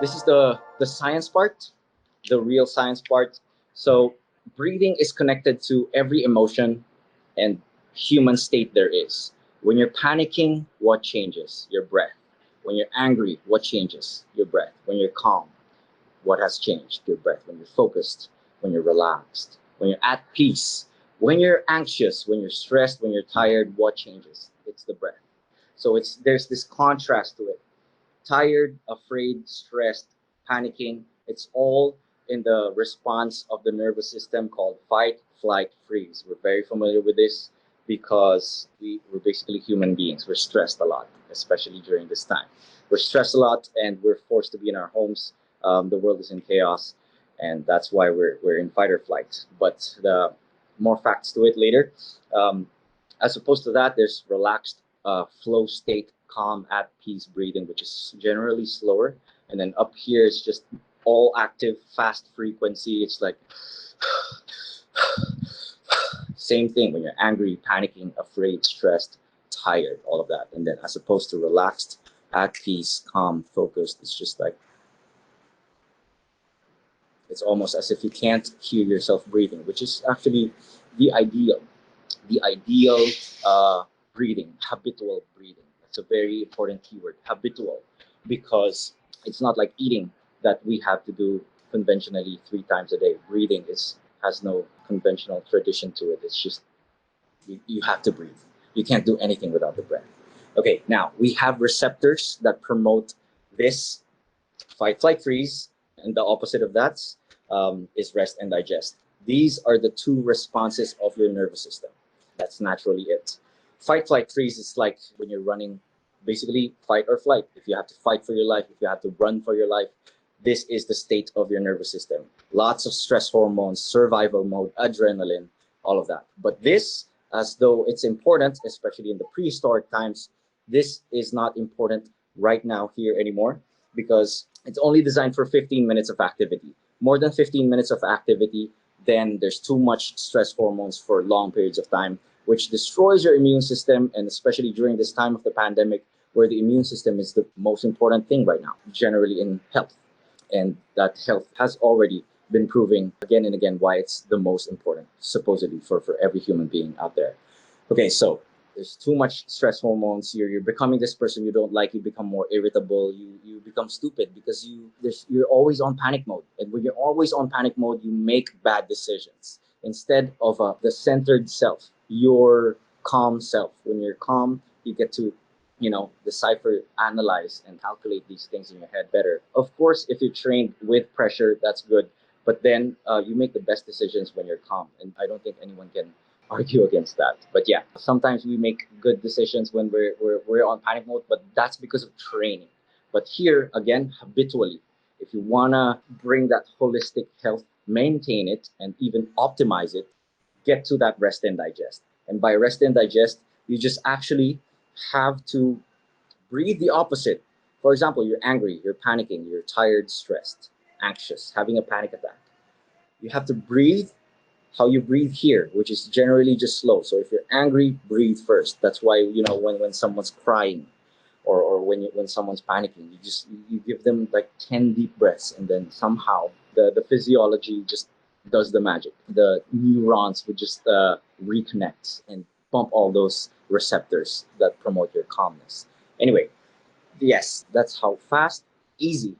This is the science part, the real science part. So breathing is connected to every emotion and human state there is. When you're panicking, what changes? Your breath. When you're angry, what changes? Your breath. When you're calm, what has changed? Your breath. When you're focused, when you're relaxed, when you're at peace, when you're anxious, when you're stressed, when you're tired, what changes? It's the breath. So there's this contrast to it. Tired, afraid, stressed, panicking. It's all in the response of the nervous system called fight, flight, freeze. We're very familiar with this because we're basically human beings. We're stressed a lot, especially during this time. We're stressed a lot and we're forced to be in our homes. The world is in chaos, and that's why we're in fight or flight. But the more facts to it later. Um, as opposed to that, there's relaxed flow state, calm, at peace breathing, which is generally slower. And then up here, it's just all active, fast frequency. It's like same thing when you're angry, panicking, afraid, stressed, tired, all of that. And then as opposed to relaxed, at peace, calm, focused, it's just like it's almost as if you can't hear yourself breathing, which is actually the ideal. The ideal breathing, habitual breathing. That's a very important keyword, habitual, because it's not like eating that we have to do conventionally 3 times a day. Breathing has no conventional tradition to it. It's just you have to breathe. You can't do anything without the breath. Okay, now we have receptors that promote this fight, flight, freeze, and the opposite of that is rest and digest. These are the two responses of your nervous system. That's naturally it. Fight, flight, freeze is like when you're running, basically fight or flight. If you have to fight for your life, if you have to run for your life, this is the state of your nervous system. Lots of stress hormones, survival mode, adrenaline, all of that. But this, as though it's important, especially in the prehistoric times, this is not important right now here anymore because it's only designed for 15 minutes of activity. More than 15 minutes of activity, then there's too much stress hormones for long periods of time, which destroys your immune system, and especially during this time of the pandemic, where the immune system is the most important thing right now, generally in health. And that health has already been proving again and again why it's the most important, supposedly, for every human being out there. Okay, so there's too much stress hormones. You're becoming this person you don't like. You become more irritable. You become stupid because you're always on panic mode. And when you're always on panic mode, you make bad decisions instead of the centered self, your calm self. When you're calm, you get to decipher, analyze, and calculate these things in your head better. Of course, if you're trained with pressure, that's good. But then you make the best decisions when you're calm. And I don't think anyone can argue against that. But yeah, sometimes we make good decisions when we're on panic mode, but that's because of training. But here, again, habitually, if you want to bring that holistic health, maintain it, and even optimize it, get to that rest and digest. And by rest and digest, you just actually have to breathe the opposite. For example, you're angry, you're panicking, you're tired, stressed, anxious, having a panic attack. You have to breathe how you breathe here, which is generally just slow. So if you're angry, breathe first. That's why when someone's crying or when someone's panicking, you give them like 10 deep breaths, and then somehow the physiology just does the magic. The neurons would just reconnect and pump all those receptors that promote your calmness. Anyway, yes, that's how fast, easy,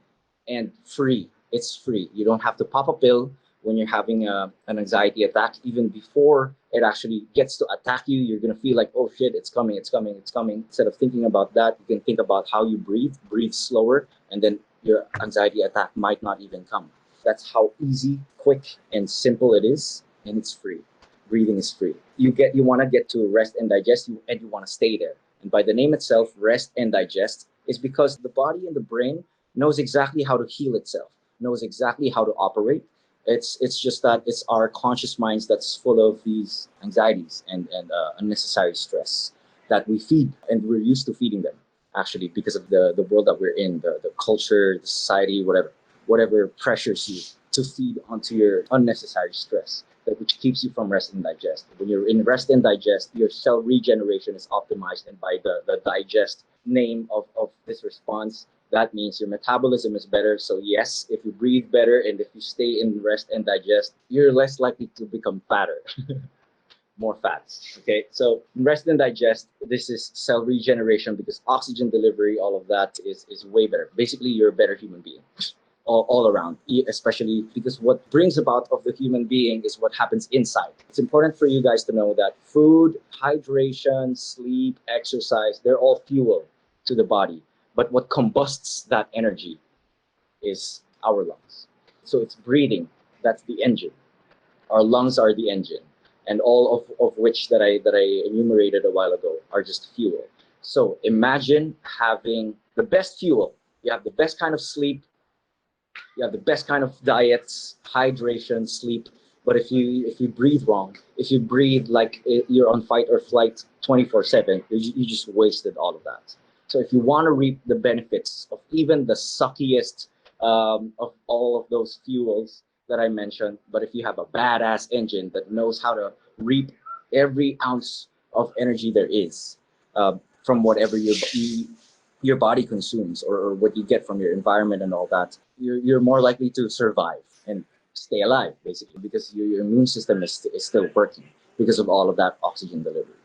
and free. It's free. You don't have to pop a pill when you're having an anxiety attack. Even before it actually gets to attack you, you're going to feel like, oh shit, it's coming, it's coming, it's coming. Instead of thinking about that, you can think about how you breathe slower, and then your anxiety attack might not even come. That's how easy, quick, and simple it is, and it's free. Breathing is free. You want to get to rest and digest, and you want to stay there. And by the name itself, rest and digest, is because the body and the brain knows exactly how to heal itself, knows exactly how to operate. It's just that it's our conscious minds that's full of these anxieties and unnecessary stress that we feed, and we're used to feeding them actually because of the world that we're in, the culture, the society, whatever pressures you to feed onto your unnecessary stress, which keeps you from rest and digest. When you're in rest and digest, your cell regeneration is optimized, and by the digest name of this response, That means your metabolism is better. So yes, if you breathe better and if you stay in rest and digest, you're less likely to become fatter. More fats. Okay, so rest and digest. This is cell regeneration because oxygen delivery, all of that is way better. Basically, you're a better human being. All around, especially because what brings about of the human being is what happens inside. It's important for you guys to know that food, hydration, sleep, exercise, they're all fuel to the body. But what combusts that energy is our lungs. So it's breathing, that's the engine. Our lungs are the engine. And all of which that I enumerated a while ago are just fuel. So imagine having the best fuel. You have the best kind of sleep, you have the best kind of diets, hydration, sleep. But if you breathe wrong, if you breathe like you're on fight or flight 24/7, you just wasted all of that. So if you want to reap the benefits of even the suckiest of all of those fuels that I mentioned, but if you have a badass engine that knows how to reap every ounce of energy there is from whatever your body consumes, or what you get from your environment and all that, you're more likely to survive and stay alive, basically, because your immune system is still working because of all of that oxygen delivery.